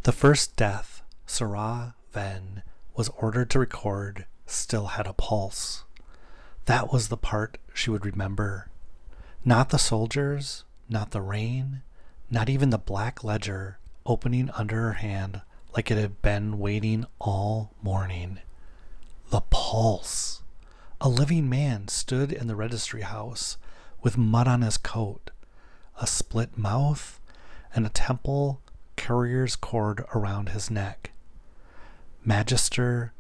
The first death Sera Venn was ordered to record still had a pulse. That was the part she would remember. Not the soldiers, not the rain, not even the black ledger opening under her hand like it had been waiting all morning. The pulse. A living man stood in the registry house with mud on his coat, a split mouth, and a temple courier's cord around his neck. Magister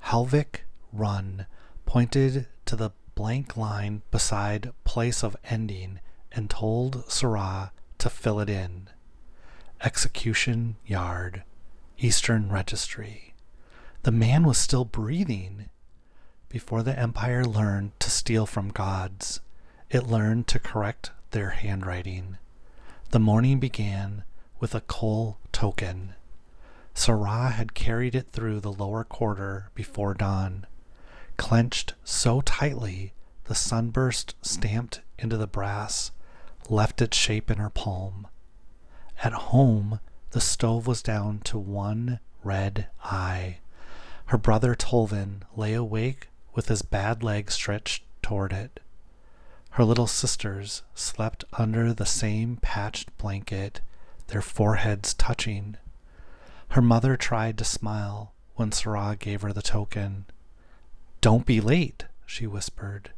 Helvik Run pointed to the blank line beside place of ending and told Sera to fill it in. Execution Yard, Eastern Registry. The man was still breathing. Before the Empire learned to steal from gods, it learned to correct their handwriting. The morning began with a coal token. Sera had carried it through the lower quarter before dawn. Clenched so tightly, the sunburst stamped into the brass left its shape in her palm. At home, the stove was down to one red eye. Her brother Tolvin lay awake with his bad leg stretched toward it. Her little sisters slept under the same patched blanket, their foreheads touching. Her mother tried to smile when Sera gave her the token. "Don't be late," she whispered.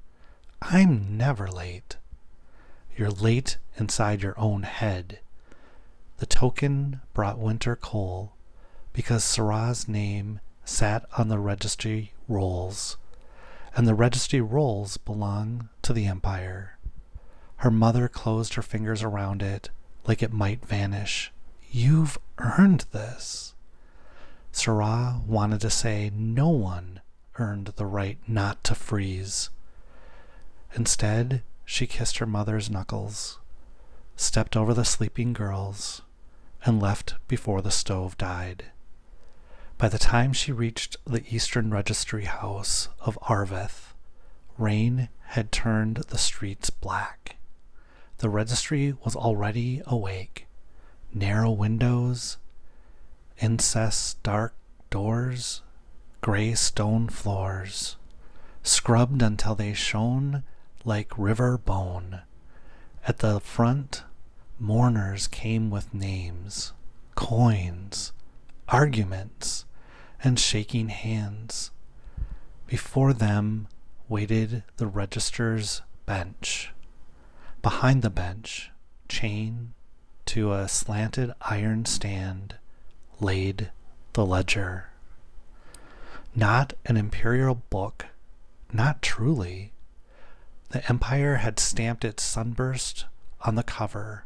"I'm never late." "You're late inside your own head." The token brought winter coal because Sera's name sat on the registry rolls, and the registry rolls belong to the Empire. Her mother closed her fingers around it like it might vanish. "You've earned this." Sera wanted to say no one earned the right not to freeze. Instead, she kissed her mother's knuckles, stepped over the sleeping girls, and left before the stove died. By the time she reached the Eastern Registry House of Arvith, rain had turned the streets black. The registry was already awake. Narrow windows, incest-dark doors, gray stone floors, scrubbed until they shone like river bone. At the front, mourners came with names, coins, arguments, and shaking hands. Before them waited the register's bench. Behind the bench, chained to a slanted iron stand, laid the ledger. Not an imperial book, not truly. The Empire had stamped its sunburst on the cover,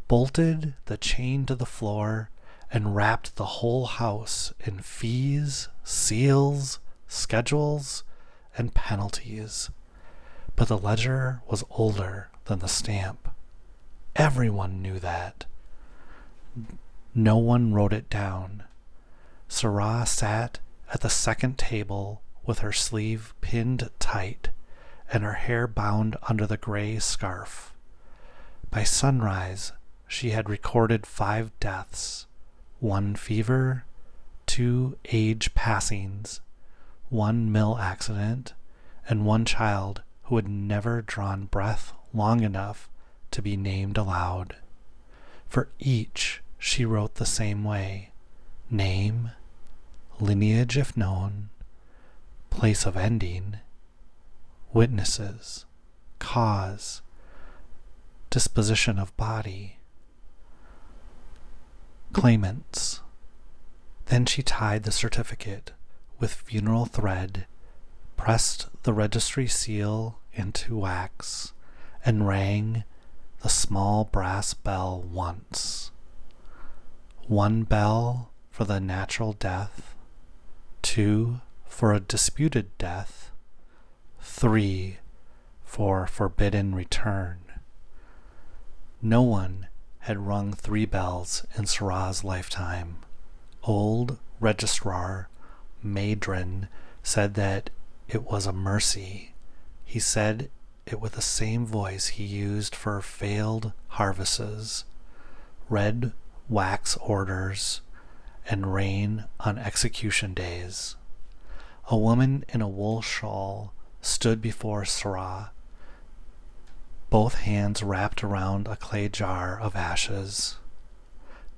bolted the chain to the floor, and wrapped the whole house in fees, seals, schedules, and penalties. But the ledger was older than the stamp. Everyone knew that. No one wrote it down. Sera sat at the second table with her sleeve pinned tight and her hair bound under the gray scarf. By sunrise, she had recorded 5 deaths, 1 fever, 2 age passings, 1 mill accident, and 1 child who had never drawn breath long enough to be named aloud. For each, she wrote the same way: name, lineage if known, place of ending, witnesses, cause, disposition of body, claimants. Then she tied the certificate with funeral thread, pressed the registry seal into wax, and rang the small brass bell once. 1 bell for the natural death, 2 for a disputed death, 3 for forbidden return. No one had rung 3 bells in Sera's lifetime. Old Registrar Madrin said that it was a mercy. He said it with the same voice he used for failed harvests, red wax orders, and rain on execution days. A woman in a wool shawl stood before Sera, both hands wrapped around a clay jar of ashes.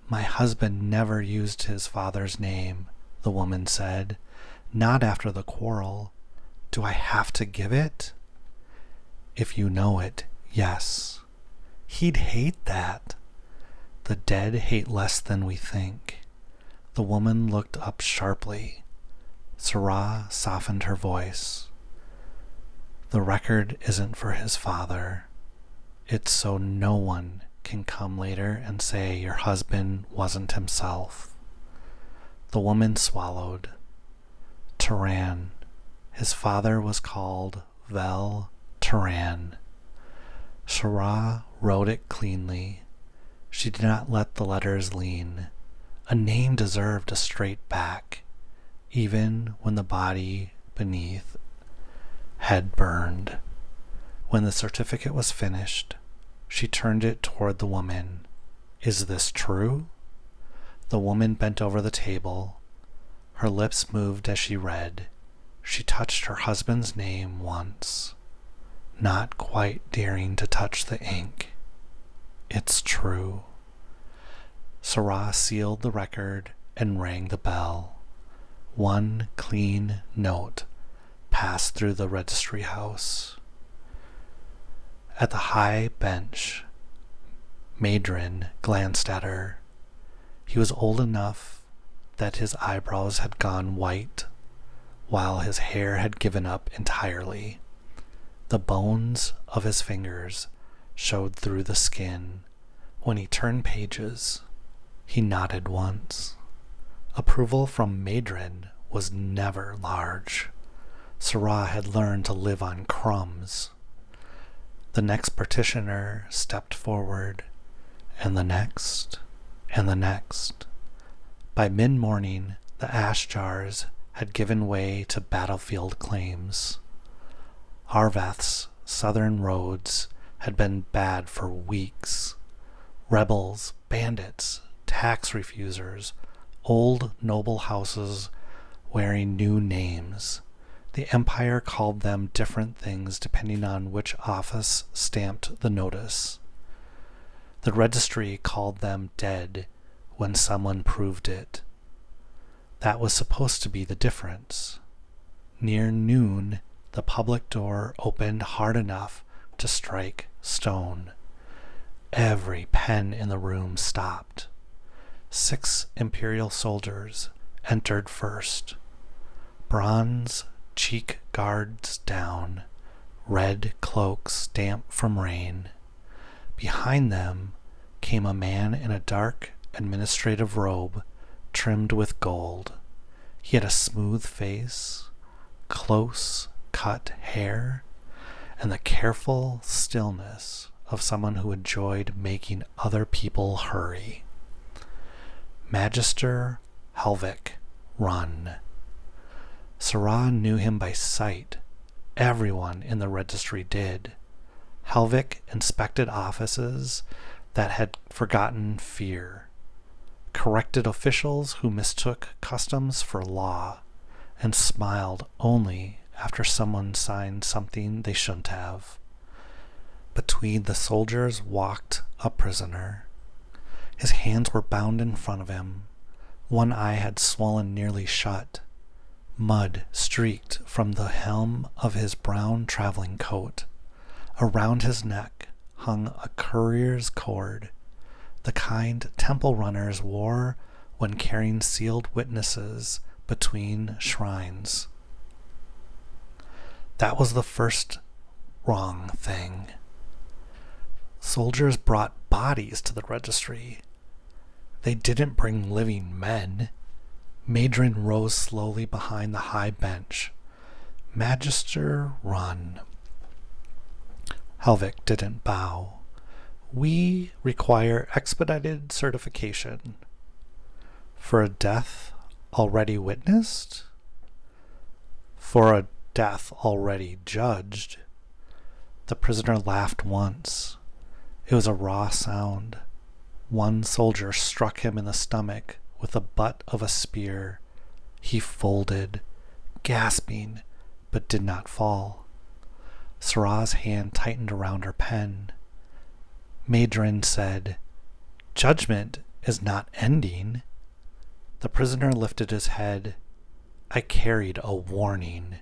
"My husband never used his father's name," the woman said. "Not after the quarrel. Do I have to give it?" "If you know it, yes." "He'd hate that." "The dead hate less than we think." The woman looked up sharply. Sera softened her voice. "The record isn't for his father. It's so no one can come later and say your husband wasn't himself." The woman swallowed. "Turan. His father was called Vel Turan." Sera wrote it cleanly. She did not let the letters lean. A name deserved a straight back, even when the body beneath had burned. When the certificate was finished, she turned it toward the woman. "Is this true?" The woman bent over the table. Her lips moved as she read. She touched her husband's name once, not quite daring to touch the ink. "It's true." Sera sealed the record and rang the bell. One clean note passed through the registry house. At the high bench, Madrin glanced at her. He was old enough that his eyebrows had gone white, while his hair had given up entirely. The bones of his fingers showed through the skin. When he turned pages, he nodded once. Approval from Madrin was never large. Sera had learned to live on crumbs. The next petitioner stepped forward, and the next, and the next. By mid-morning, the ash jars had given way to battlefield claims. Arvath's southern roads had been bad for weeks. Rebels, bandits, tax refusers, old noble houses wearing new names. The Empire called them different things depending on which office stamped the notice. The registry called them dead when someone proved it. That was supposed to be the difference. Near noon, the public door opened hard enough to strike stone. Every pen in the room stopped. 6 Imperial soldiers entered first. Bronze cheek guards down, red cloaks damp from rain. Behind them came a man in a dark administrative robe trimmed with gold. He had a smooth face, close cut hair, and the careful stillness of someone who enjoyed making other people hurry. Magister Helvik Run. Sera knew him by sight. Everyone in the registry did. Helvik inspected offices that had forgotten fear, corrected officials who mistook customs for law, and smiled only after someone signed something they shouldn't have. Between the soldiers walked a prisoner. His hands were bound in front of him. One eye had swollen nearly shut. Mud streaked from the hem of his brown traveling coat. Around his neck hung a courier's cord, the kind temple runners wore when carrying sealed witnesses between shrines. That was the first wrong thing. Soldiers brought bodies to the registry. They didn't bring living men. Madrin rose slowly behind the high bench. Magister Run. Helvik didn't bow. "We require expedited certification." "For a death already witnessed?" "For a death already judged." The prisoner laughed once. It was a raw sound. One soldier struck him in the stomach with the butt of a spear. He folded, gasping, but did not fall. Sera's hand tightened around her pen. Madrin said, "Judgment is not ending." The prisoner lifted his head. "I carried a warning.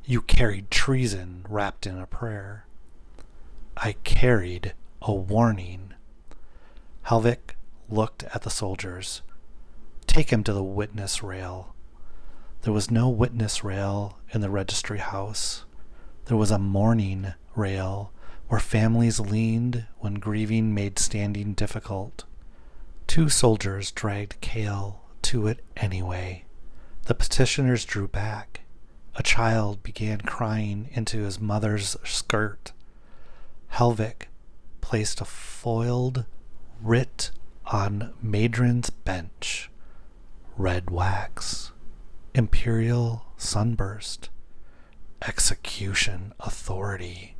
You carried treason wrapped in a prayer." "I carried a warning." Helvik looked at the soldiers. "Take him to the witness rail." There was no witness rail in the registry house. There was a mourning rail where families leaned when grieving made standing difficult. 2 soldiers dragged Kale to it anyway. The petitioners drew back. A child began crying into his mother's skirt. Helvik placed a foiled writ on Madrin's bench. Red wax. Imperial sunburst. Execution authority.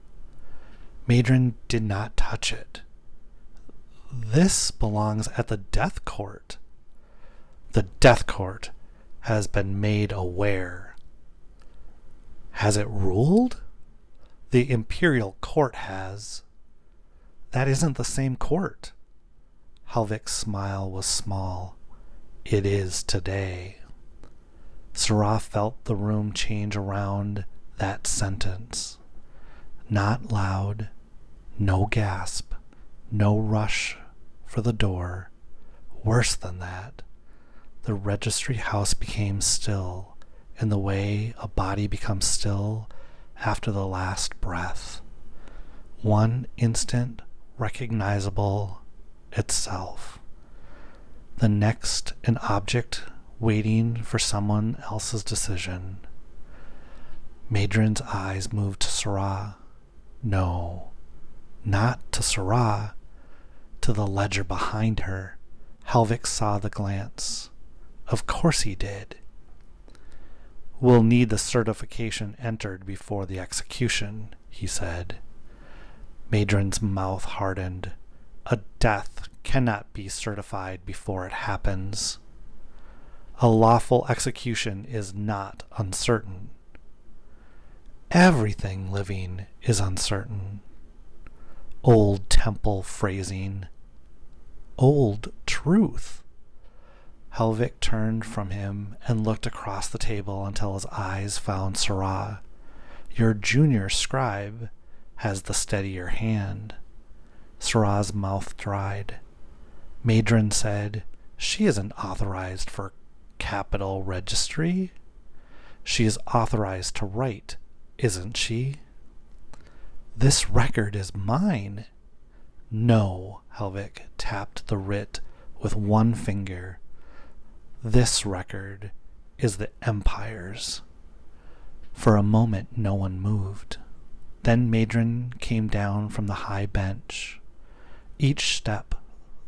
Madrin did not touch it. "This belongs at the death court." "The death court has been made aware." "Has it ruled?" "The Imperial court has." "That isn't the same court." Helvik's smile was small. "It is today." Sera felt the room change around that sentence. Not loud, no gasp, no rush for the door. Worse than that, the registry house became still in the way a body becomes still after the last breath. One instant recognizable itself. The next an object waiting for someone else's decision. Madrin's eyes moved to Sera. No, not to Sera, to the ledger behind her. Helvik saw the glance. Of course he did. "We'll need the certification entered before the execution," he said. Madrin's mouth hardened. "A death cannot be certified before it happens." "A lawful execution is not uncertain." "Everything living is uncertain." Old temple phrasing. Old truth. Helvik turned from him and looked across the table until his eyes found Sera. "Your junior scribe has the steadier hand." Sera's mouth dried. Madrin said, "She isn't authorized for capital registry." "She is authorized to write, isn't she?" "This record is mine." "No," Helvik tapped the writ with one finger. "This record is the Empire's." For a moment no one moved. Then Madrin came down from the high bench. Each step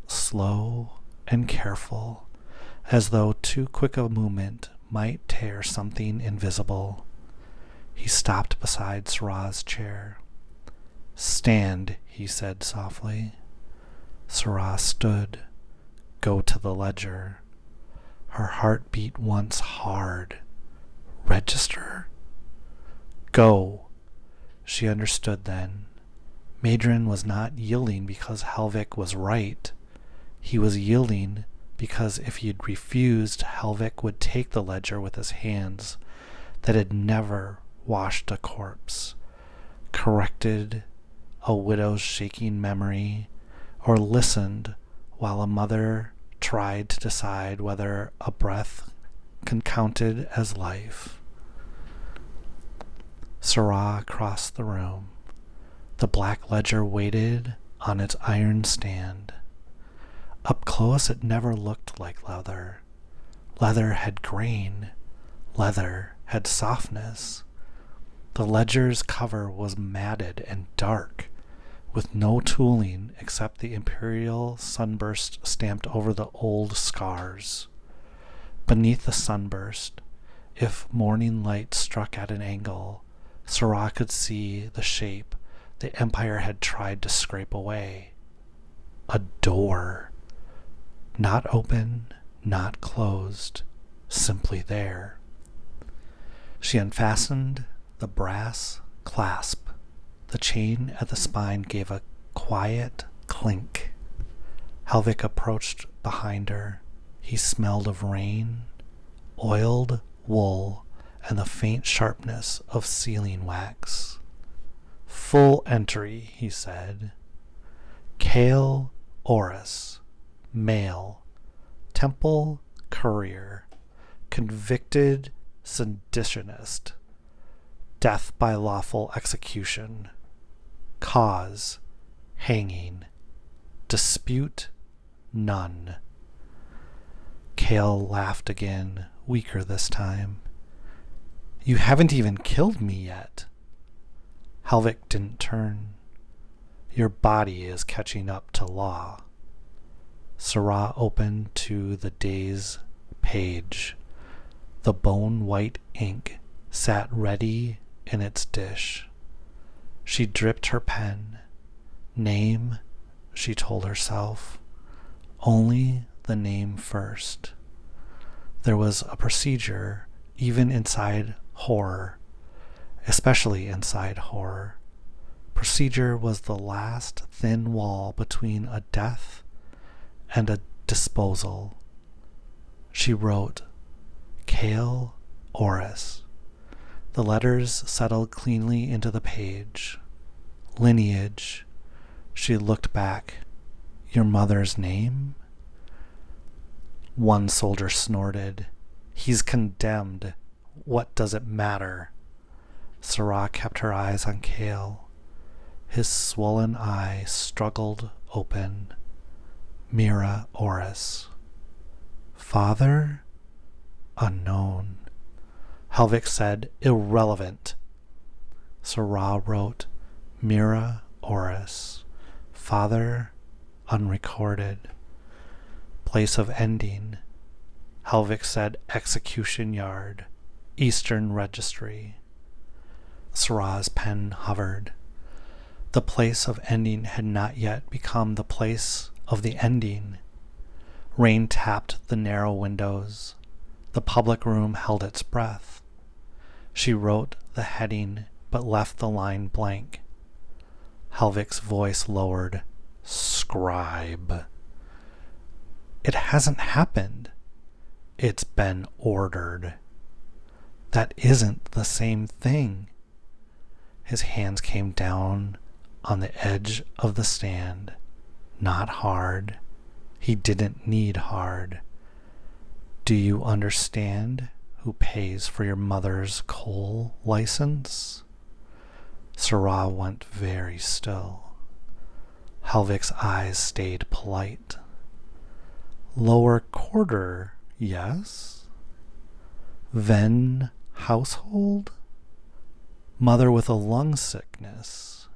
slow and careful, as though too quick a movement might tear something invisible. He stopped beside Sera's chair. "Stand," he said softly. Sera stood. "Go to the ledger." Her heart beat once hard. "Register?" "Go." She understood then. Madrin was not yielding because Helvik was right. He was yielding because if he had refused, Helvik would take the ledger with his hands that had never washed a corpse, corrected a widow's shaking memory, or listened while a mother tried to decide whether a breath counted as life. Sera crossed the room. The black ledger waited on its iron stand. Up close it never looked like leather. Leather had grain. Leather had softness. The ledger's cover was matted and dark, with no tooling except the Imperial sunburst stamped over the old scars. Beneath the sunburst, if morning light struck at an angle, Sera could see the shape the Empire had tried to scrape away. A door. Not open, not closed, simply there. She unfastened the brass clasp. The chain at the spine gave a quiet clink. Helvik approached behind her. He smelled of rain, oiled wool, and the faint sharpness of sealing wax. Full entry, he said. Cale Oris, male, temple courier, convicted seditionist, death by lawful execution, cause, hanging, dispute, none. Cale laughed again, weaker this time. You haven't even killed me yet. Helvik didn't turn. Your body is catching up to law. Sera opened to the day's page. The bone-white ink sat ready in its dish. She dripped her pen. Name, she told herself. Only the name first. There was a procedure even inside horror, especially inside horror. Procedure was the last thin wall between a death and a disposal. She wrote, Cale Oris. The letters settled cleanly into the page. Lineage. She looked back. Your mother's name? One soldier snorted. He's condemned. What does it matter? Sera kept her eyes on Cale. His swollen eye struggled open. Mira Oris. Father? Unknown. Helvik said, irrelevant. Sera wrote, Mira Oris. Father, unrecorded. Place of ending. Helvik said, execution yard. Eastern registry. Sera's pen hovered. The place of ending had not yet become the place of the ending. Rain tapped the narrow windows. The public room held its breath. She wrote the heading, but left the line blank. Helvik's voice lowered. Scribe. It hasn't happened. It's been ordered. That isn't the same thing. His hands came down on the edge of the stand. Not hard. He didn't need hard. Do you understand who pays for your mother's coal license? Sera went very still. Helvik's eyes stayed polite. Lower quarter, yes? Venn household? Mother with a lung sickness.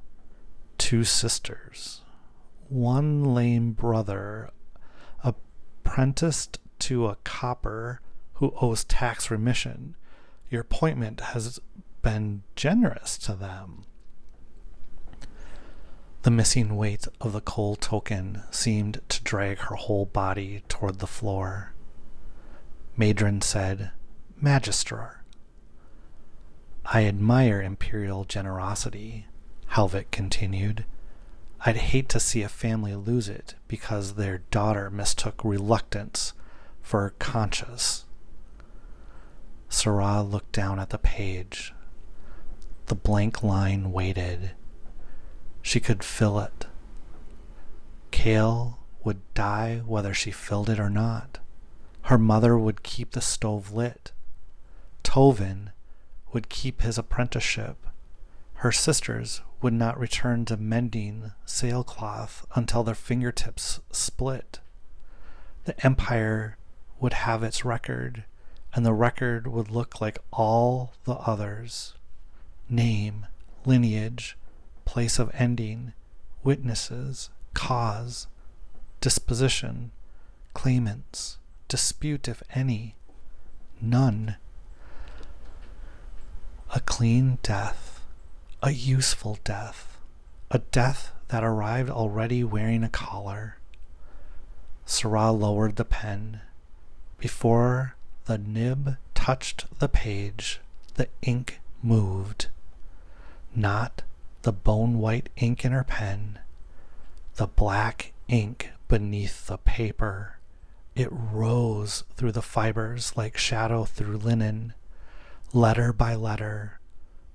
2 sisters. 1 lame brother, apprenticed to a copper who owes tax remission. Your appointment has been generous to them. The missing weight of the coal token seemed to drag her whole body toward the floor. Madron said, Magistrar. I admire Imperial generosity, Helvik continued. I'd hate to see a family lose it because their daughter mistook reluctance for conscience. Sera looked down at the page. The blank line waited. She could fill it. Cale would die whether she filled it or not. Her mother would keep the stove lit. Tovin would keep his apprenticeship. Her sisters would not return to mending sailcloth until their fingertips split. The Empire would have its record, and the record would look like all the others. Name, lineage, place of ending, witnesses, cause, disposition, claimants, dispute if any, none. A clean death, a useful death, a death that arrived already wearing a collar. Sera lowered the pen. Before the nib touched the page, the ink moved. Not the bone-white ink in her pen, the black ink beneath the paper. It rose through the fibers like shadow through linen, letter by letter,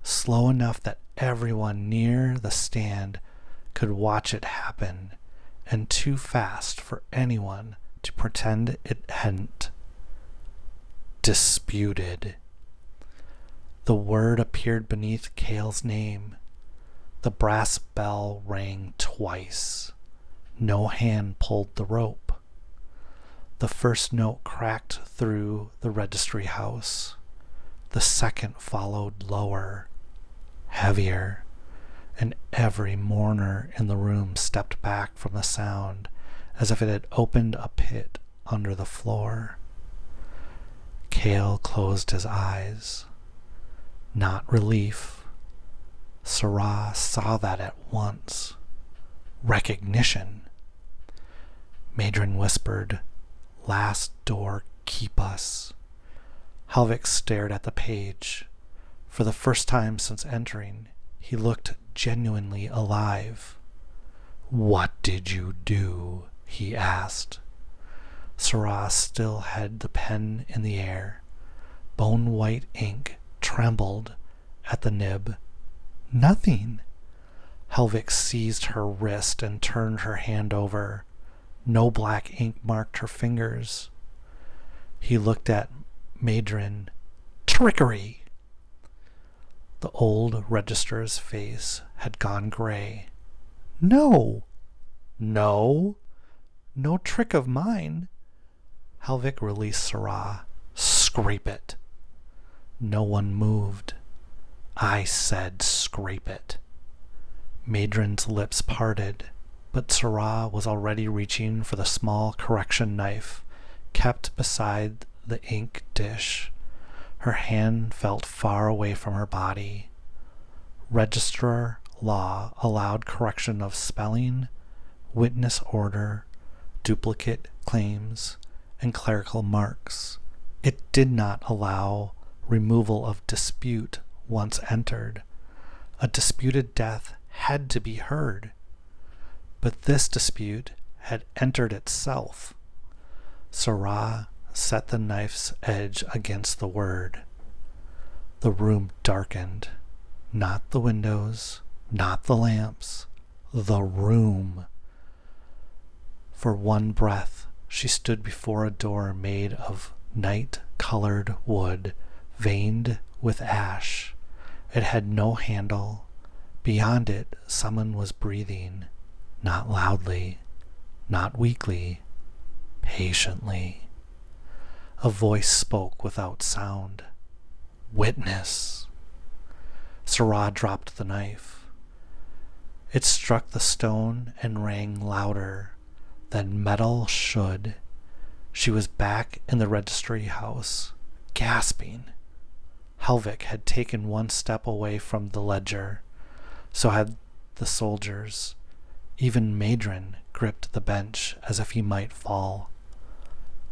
slow enough that everyone near the stand could watch it happen, and too fast for anyone to pretend it hadn't. Disputed. The word appeared beneath Cale's name. The brass bell rang twice. No hand pulled the rope. The first note cracked through the registry house. The second followed lower, heavier, and every mourner in the room stepped back from the sound as if it had opened a pit under the floor. Cale closed his eyes. Not relief. Sera saw that at once. Recognition. Madrin whispered, "Last door, keep us." Helvik stared at the page. For the first time since entering, he looked genuinely alive. "What did you do?" he asked. Sera still had the pen in the air. Bone-white ink trembled at the nib. "Nothing." Helvik seized her wrist and turned her hand over. No black ink marked her fingers. He looked at Madrin. "Trickery!" The old registrar's face had gone gray. No! No trick of mine." Helvik released Sera. "Scrape it." No one moved. "I said scrape it." Madrin's lips parted, but Sera was already reaching for the small correction knife kept beside the ink dish. Her hand felt far away from her body. Registrar law allowed correction of spelling, witness order, duplicate claims, and clerical marks. It did not allow removal of dispute once entered. A disputed death had to be heard. But this dispute had entered itself. Sera set the knife's edge against the word. The room darkened. Not the windows, not the lamps, the room. For one breath, she stood before a door made of night-colored wood, veined with ash. It had no handle. Beyond it, someone was breathing, not loudly, not weakly, patiently. A voice spoke without sound. "Witness." Sera dropped the knife. It struck the stone and rang louder than metal should. She was back in the registry house, gasping. Helvik had taken one step away from the ledger. So had the soldiers. Even Madrin gripped the bench as if he might fall.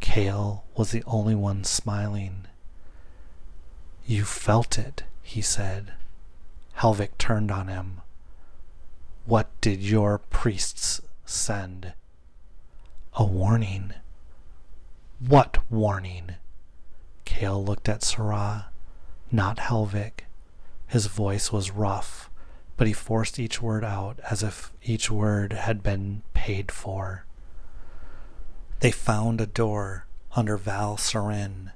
Cale was the only one smiling. "You felt it," he said. Helvik turned on him. "What did your priests send?" "A warning." "What warning?" Cale looked at Sera, not Helvik. His voice was rough, but he forced each word out as if each word had been paid for. "They found a door under Val Seren.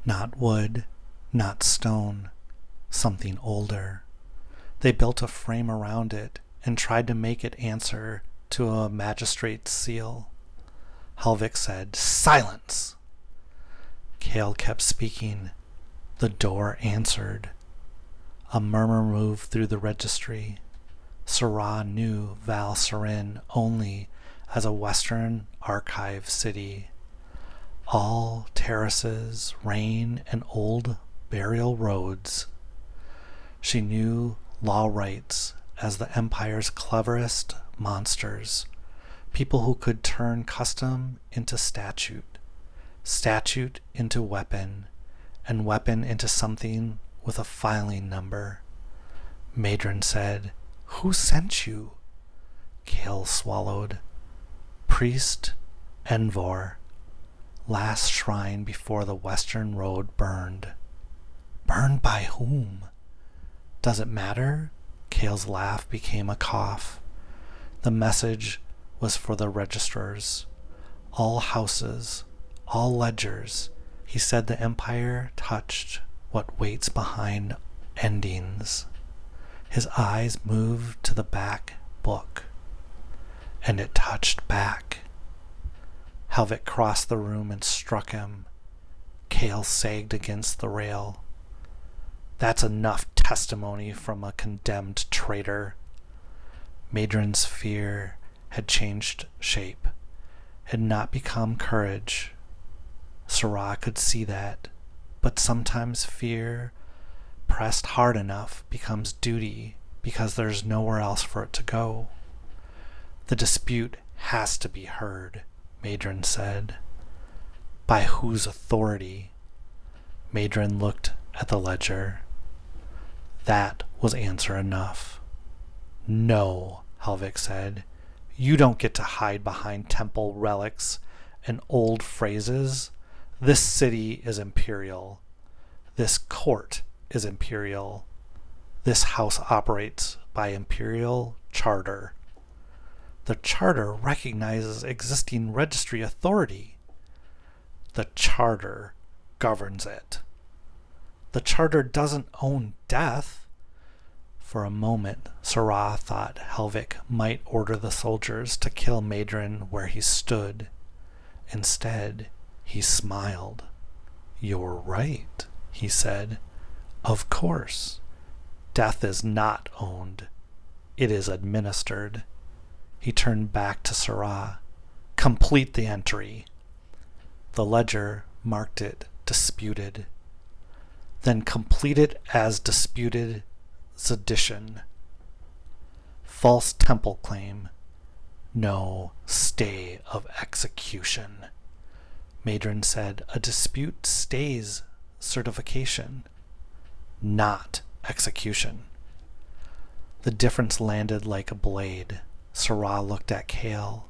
Not wood, not stone, something older. They built a frame around it and tried to make it answer to a magistrate's seal." Helvik said, "Silence!" Cale kept speaking. The door answered. A murmur moved through the registry. Sera knew Val Seren only as a Western archive city. All terraces, rain, and old burial roads. She knew law rights as the Empire's cleverest monsters, people who could turn custom into statute, statute into weapon, and weapon into something with a filing number. Madron said, "Who sent you?" Kale swallowed. "Priest Envor. Last shrine before the western road burned." "Burned by whom?" "Does it matter?" Kale's laugh became a cough. The message was for the registrars. All houses, all ledgers. He said the Empire touched what waits behind endings. His eyes moved to the back book, and it touched back. Helvik crossed the room and struck him. Kale sagged against the rail. "That's enough testimony from a condemned traitor." Madron's fear had changed shape, had not become courage. Sera could see that, but sometimes fear, pressed hard enough, becomes duty because there's nowhere else for it to go. "The dispute has to be heard," Madron said. "By whose authority?" Madron looked at the ledger. That was answer enough. "No," Helvik said. "You don't get to hide behind temple relics and old phrases. This city is Imperial. This court is Imperial. This house operates by Imperial charter. The charter recognizes existing registry authority. The charter governs it. The charter doesn't own death." For a moment, Sera thought Helvik might order the soldiers to kill Madron where he stood. Instead, he smiled. "You're right," he said. "Of course. Death is not owned. It is administered." He turned back to Sera. "Complete the entry." The ledger marked it disputed. "Then complete it as disputed sedition. False temple claim. No stay of execution." Madron said, "A dispute stays certification, not execution." The difference landed like a blade. Sera looked at Kale.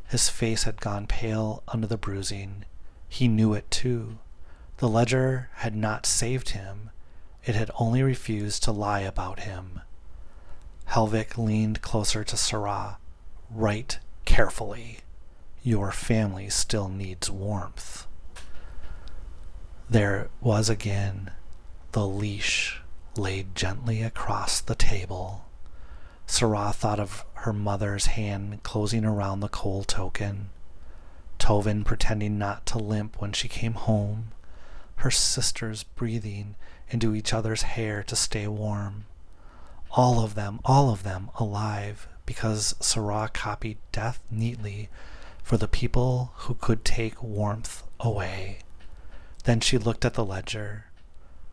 His face had gone pale under the bruising. He knew it too. The ledger had not saved him. It had only refused to lie about him. Helvik leaned closer to Sera. "Write carefully. Your family still needs warmth." There it was again, the leash laid gently across the table. Sera thought of her mother's hand closing around the coal token, Tovin pretending not to limp when she came home, her sisters breathing into each other's hair to stay warm. All of them alive, because Sera copied death neatly for the people who could take warmth away. Then she looked at the ledger.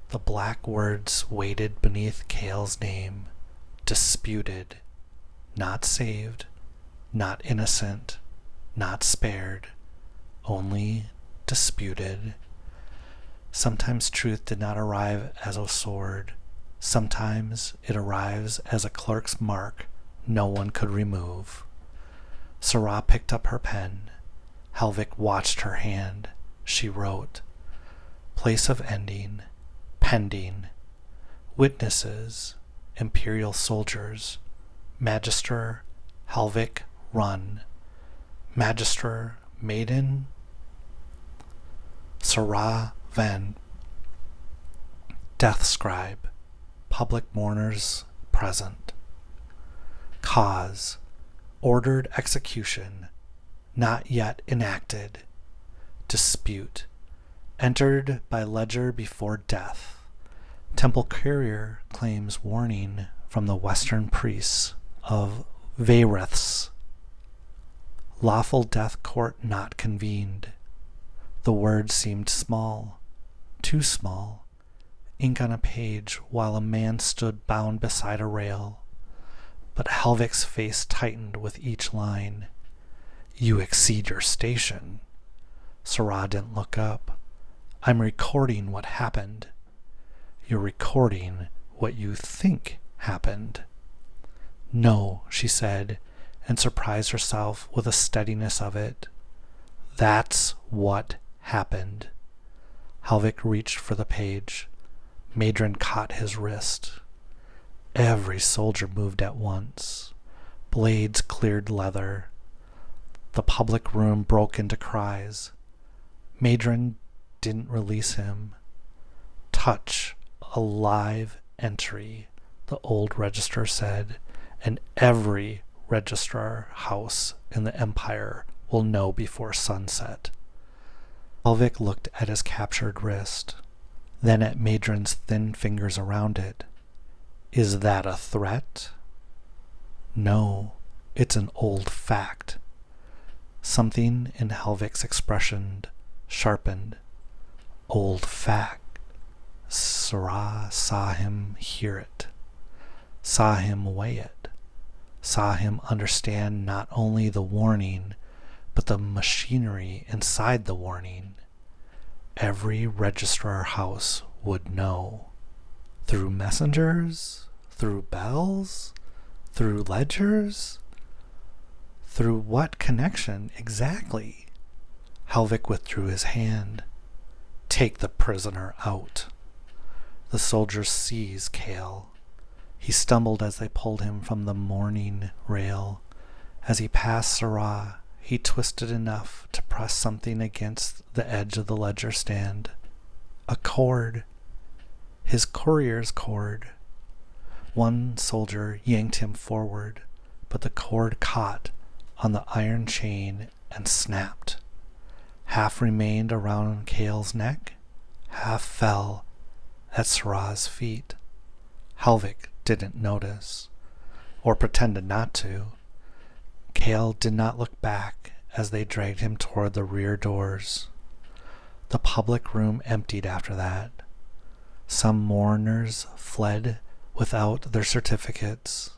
The black words weighted beneath Kale's name. Disputed. Not saved. Not innocent. Not spared. Only disputed. Sometimes truth did not arrive as a sword. Sometimes it arrives as a clerk's mark no one could remove. Sera picked up her pen. Helvik watched her hand. She wrote, "Place of ending, pending. Witnesses, Imperial soldiers. Magister, Helvik, run. Magister, maiden, Sera Venn. Death-scribe, public mourners present. Cause, ordered execution, not yet enacted. Dispute, entered by ledger before death. Temple courier claims warning from the western priests of Vayreths. Lawful death court not convened." The words seemed small, too small, ink on a page while a man stood bound beside a rail. But Helvik's face tightened with each line. "You exceed your station." Sera didn't look up. I'm recording what happened. You're recording what you think happened. No, she said, and surprised herself with the steadiness of it. That's what happened. Helvik reached for the page. Madrin caught his wrist. Every soldier moved at once. Blades cleared leather. The public room broke into cries. Madrin didn't release him. Touch a live entry, the old registrar said, and every registrar house in the Empire will know before sunset. Helvik looked at his captured wrist, then at Madrin's thin fingers around it. Is that a threat? No, it's an old fact. Something in Helvik's expression sharpened. Old fact. Sera saw him hear it, saw him weigh it, saw him understand not only the warning, but the machinery inside the warning. Every registrar house would know. Through messengers? Through bells? Through ledgers? Through what connection exactly? Helvik withdrew his hand. Take the prisoner out. The soldiers seized Kale. He stumbled as they pulled him from the mourning rail. As he passed Sera, he twisted enough to press something against the edge of the ledger stand. A cord. His courier's cord. One soldier yanked him forward, but the cord caught on the iron chain and snapped. Half remained around Kale's neck, half fell at Sera's feet. Helvik didn't notice, or pretended not to. Kale did not look back as they dragged him toward the rear doors. The public room emptied after that. Some mourners fled without their certificates.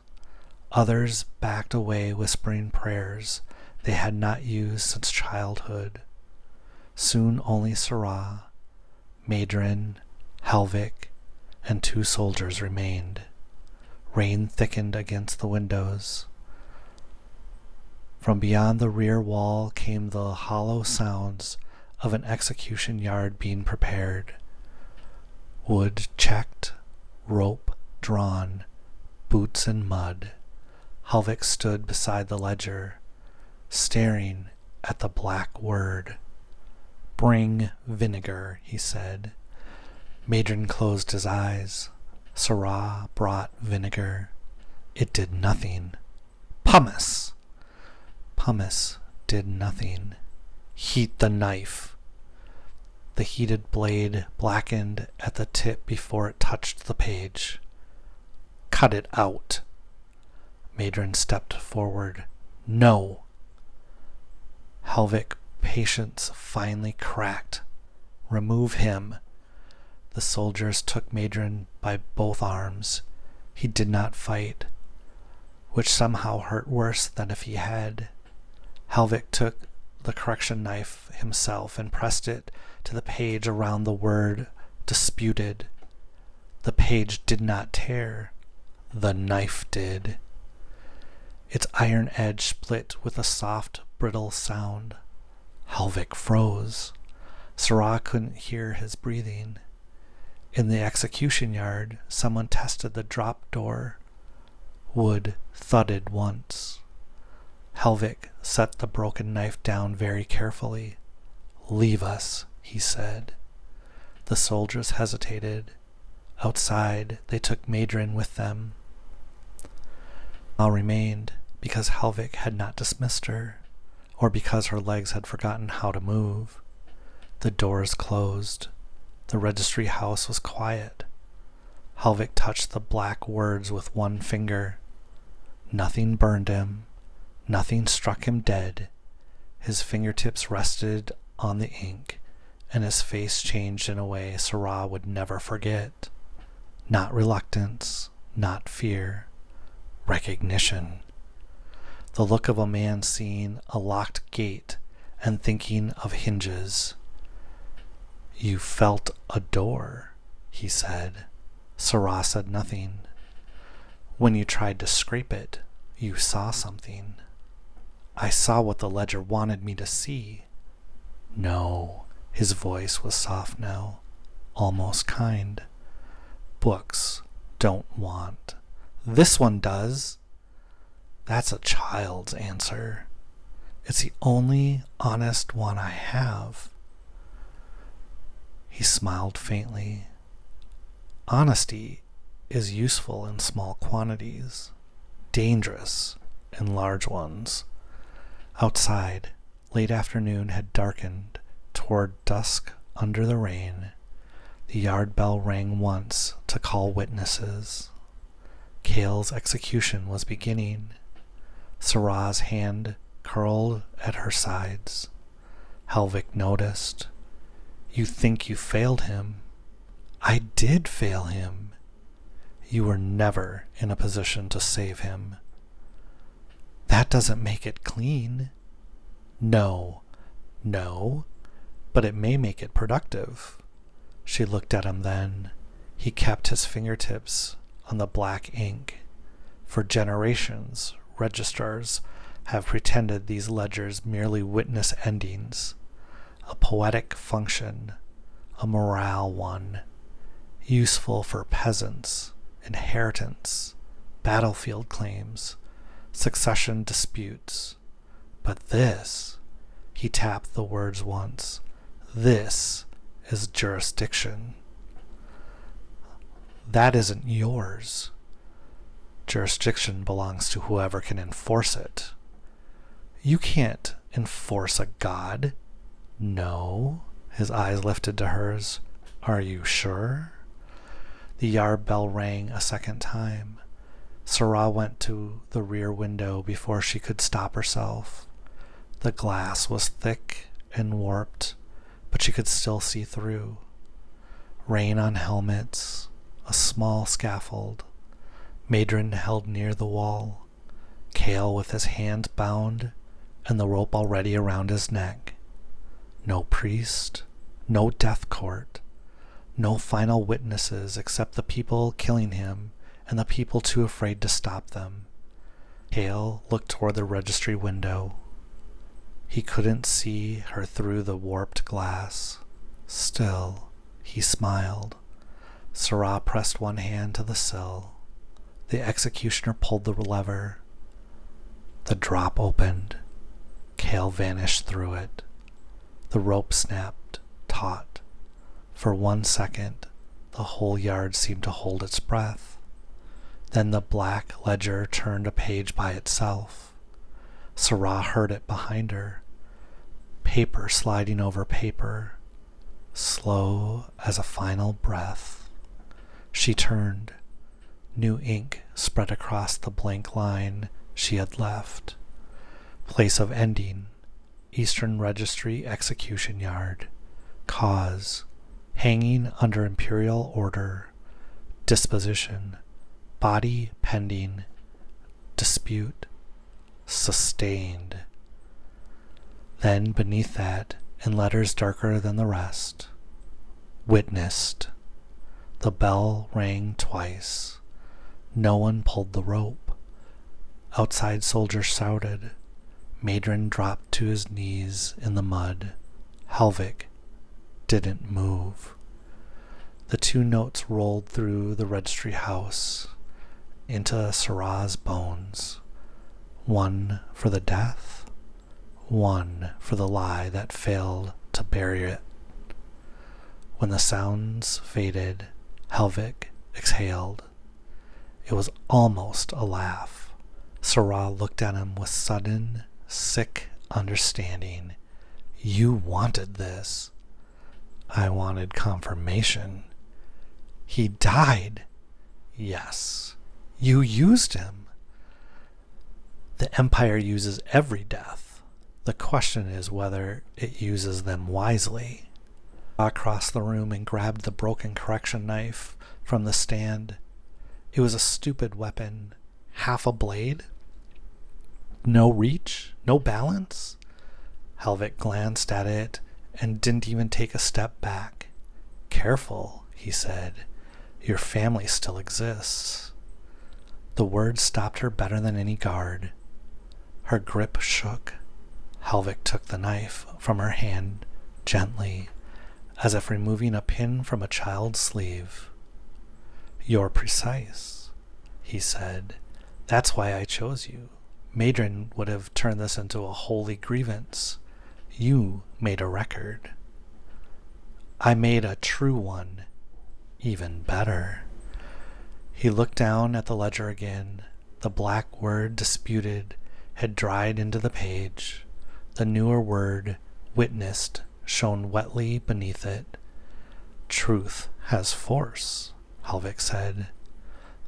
Others backed away whispering prayers they had not used since childhood. Soon only Sera, Madrin, Helvik, and 2 soldiers remained. Rain thickened against the windows. From beyond the rear wall came the hollow sounds of an execution yard being prepared. Wood checked, rope drawn, boots in mud. Helvik stood beside the ledger, staring at the black word. Bring vinegar, he said. Madrin closed his eyes. Sera brought vinegar. It did nothing. Pumice! Pumice did nothing. Heat the knife. The heated blade blackened at the tip before it touched the page. Cut it out. Madrin stepped forward. No. Helvik patience finally cracked. Remove him. The soldiers took Madrin by both arms. He did not fight, which somehow hurt worse than if he had. Helvik took the correction knife himself and pressed it to the page around the word disputed. The page did not tear. The knife did. Its iron edge split with a soft, brittle sound. Helvik froze. Sera couldn't hear his breathing. In the execution yard, someone tested the drop door. Wood thudded once. Helvik set the broken knife down very carefully. Leave us, he said. The soldiers hesitated. Outside, they took Madrin with them. Al remained because Helvik had not dismissed her, or because her legs had forgotten how to move. The doors closed. The registry house was quiet. Helvik touched the black words with one finger. Nothing burned him. Nothing struck him dead. His fingertips rested on the ink, and his face changed in a way Sera would never forget. Not reluctance, not fear. Recognition. The look of a man seeing a locked gate and thinking of hinges. You felt a door, he said. Sera said nothing. When you tried to scrape it, you saw something. I saw what the ledger wanted me to see. No, his voice was soft now, almost kind. Books don't want. This one does. That's a child's answer. It's the only honest one I have. He smiled faintly. Honesty is useful in small quantities, dangerous in large ones. Outside, late afternoon had darkened toward dusk under the rain. The yard bell rang once to call witnesses. Cale's execution was beginning. Sera's hand curled at her sides. Helvig noticed. You think you failed him. I did fail him. You were never in a position to save him. That doesn't make it clean. No, but it may make it productive. She looked at him then. He kept his fingertips on the black ink. For generations, registrars have pretended these ledgers merely witness endings, a poetic function, a morale one, useful for peasants, inheritance, battlefield claims, succession disputes. But this, he tapped the words once, this is jurisdiction. That isn't yours. Jurisdiction belongs to whoever can enforce it. You can't enforce a god. No. His eyes lifted to hers. Are you sure? The yard bell rang a second time. Sera went to the rear window before she could stop herself. The glass was thick and warped, but she could still see through. Rain on helmets, a small scaffold. Madrin held near the wall, Cale with his hands bound and the rope already around his neck. No priest, no death court, no final witnesses except the people killing him and the people too afraid to stop them. Cale looked toward the registry window. He couldn't see her through the warped glass. Still, he smiled. Sera pressed one hand to the sill. The executioner pulled the lever. The drop opened. Cale vanished through it. The rope snapped, taut. For 1 second, the whole yard seemed to hold its breath. Then the black ledger turned a page by itself. Sera heard it behind her. Paper sliding over paper, slow as a final breath. She turned. New ink spread across the blank line she had left. Place of ending, Eastern Registry Execution Yard. Cause, hanging under Imperial order. Disposition, body pending. Dispute, sustained. Then beneath that, in letters darker than the rest, witnessed. The bell rang twice. No one pulled the rope. Outside soldiers shouted. Madrin dropped to his knees in the mud. Helvig didn't move. The 2 notes rolled through the registry house into Sera's bones. One for the death, one for the lie that failed to bury it. When the sounds faded, Helvig exhaled. It was almost a laugh. Sera looked at him with sudden, sick understanding. You wanted this. I wanted confirmation. He died. Yes. You used him. The Empire uses every death. The question is whether it uses them wisely. Across the room and grabbed the broken correction knife from the stand. It was a stupid weapon. Half a blade? No reach? No balance? Helvik glanced at it and didn't even take a step back. Careful, he said. Your family still exists. The words stopped her better than any guard. Her grip shook. Helvik took the knife from her hand gently, as if removing a pin from a child's sleeve. You're precise, he said. That's why I chose you. Madrin would have turned this into a holy grievance. You made a record. I made a true one, even better. He looked down at the ledger again. The black word disputed had dried into the page. The newer word, witnessed, shone wetly beneath it. Truth has force, Helvik said.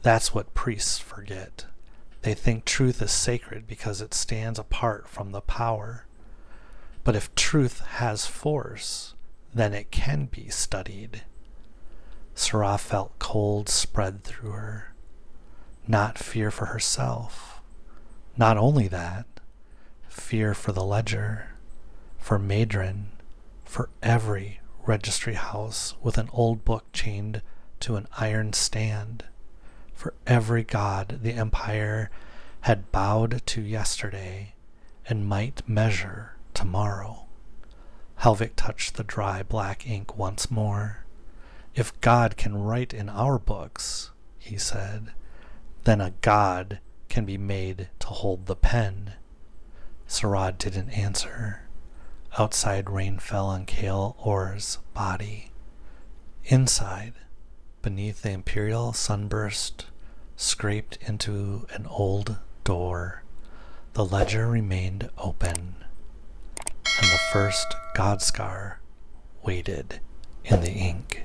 That's what priests forget. They think truth is sacred because it stands apart from the power. But if truth has force, then it can be studied. Sera felt cold spread through her. Not fear for herself. Not only that, fear for the ledger, for Madrin, for every registry house with an old book chained to an iron stand, for every god the Empire had bowed to yesterday and might measure tomorrow. Helvik touched the dry black ink once more. If God can write in our books, he said, then a god can be made to hold the pen. Sera didn't answer. Outside rain fell on Kale Orr's body. Inside, beneath the Imperial sunburst, scraped into an old door, the ledger remained open, and the first Godscar waited in the ink.